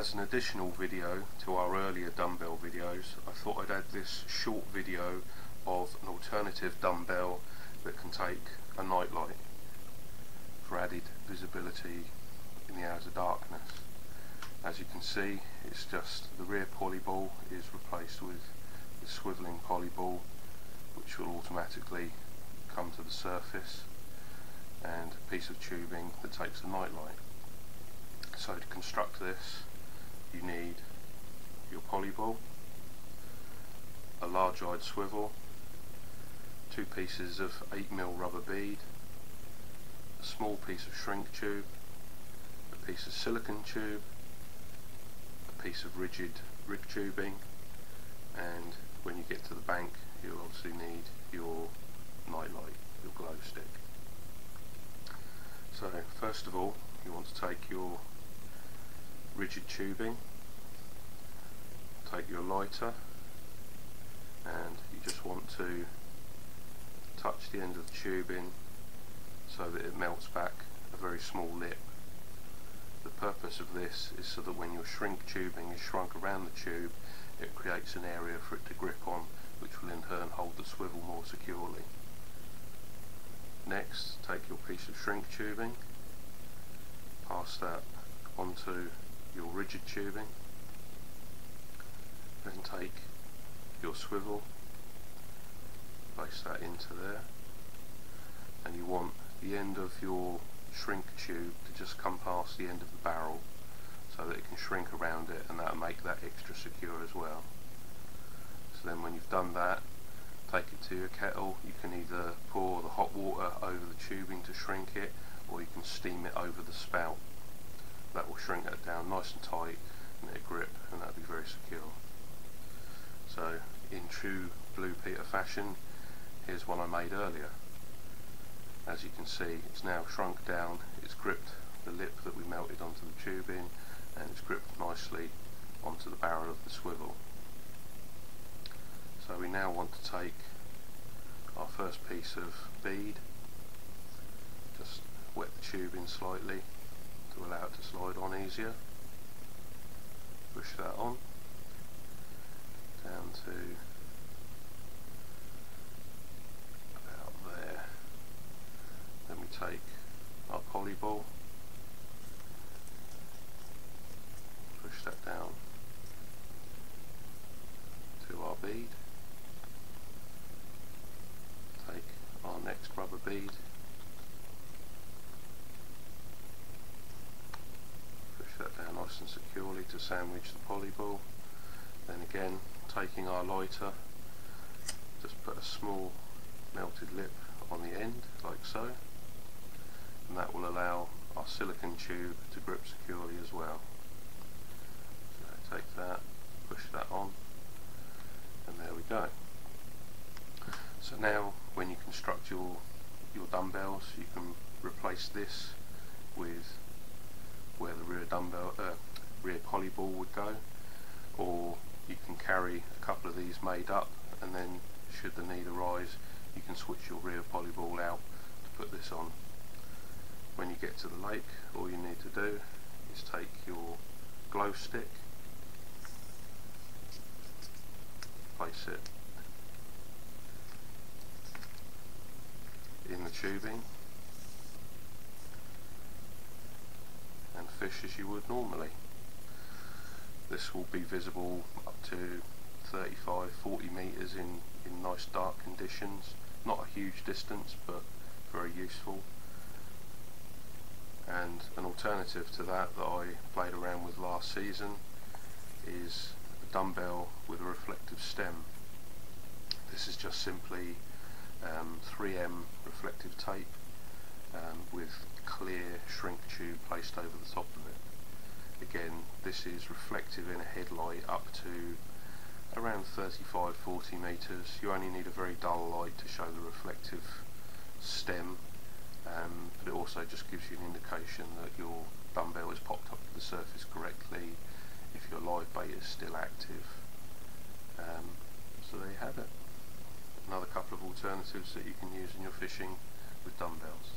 as an additional video to our earlier dumbbell videos, I thought I'd add this short video of an alternative dumbbell that can take a nightlight for added visibility in the hours of darkness. As you can see, it's just the rear poly ball is replaced with the swivelling poly ball, which will automatically come to the surface, and a piece of tubing that takes a nightlight. So to construct this, you need your poly ball, a large-eyed swivel, 2 pieces of 8mm rubber bead, a small piece of shrink tube, a piece of silicone tube, a piece of rigid rig tubing, and when you get to the bank you'll obviously need your nightlight, your glow stick. So first of all, you want to take your rigid tubing, take your lighter, and you just want to touch the end of the tubing so that it melts back a very small lip. The purpose of this is so that when your shrink tubing is shrunk around the tube, it creates an area for it to grip on, which will in turn hold the swivel more securely. Next, take your piece of shrink tubing, pass that onto your rigid tubing, then take your swivel, place that into there, and you want the end of your shrink tube to just come past the end of the barrel so that it can shrink around it, and that'll make that extra secure as well. So then when you've done that, take it to your kettle. You can either pour the hot water over the tubing to shrink it, or you can steam it over the spout. That will shrink that down nice and tight and it'll grip, and that'll be very secure. So in true Blue Peter fashion, here's one I made earlier. As you can see, it's now shrunk down, it's gripped the lip that we melted onto the tubing, and it's gripped nicely onto the barrel of the swivel. So we now want to take our first piece of bead, just wet the tube in slightly to allow it to slide on easier, push that on, down to about there. Then we take our poly ball, push that down to our bead, take our next rubber bead, push that down nice and securely to sandwich the poly ball. Then again, taking our lighter, just put a small melted lip on the end like so, and that will allow our silicone tube to grip securely as well. So take that, push that on, and there we go. So now when you construct your dumbbells, you can replace this with where the rear poly ball would go, or you can carry a couple of these made up, and then should the need arise you can switch your rear poly ball out to put this on. When you get to the lake, all you need to do is take your glow stick, place it in the tubing, and fish as you would normally. This will be visible up to 35-40 metres in nice dark conditions. Not a huge distance, but very useful. And an alternative to that I played around with last season is a dumbbell with a reflective stem. This is just simply 3M reflective tape with clear shrink tube placed over the top of it. Again, this is reflective in a headlight up to around 35-40 metres. You only need a very dull light to show the reflective stem, but it also just gives you an indication that your dumbbell is popped up to the surface correctly if your live bait is still active. So there you have it. Another couple of alternatives that you can use in your fishing with dumbbells.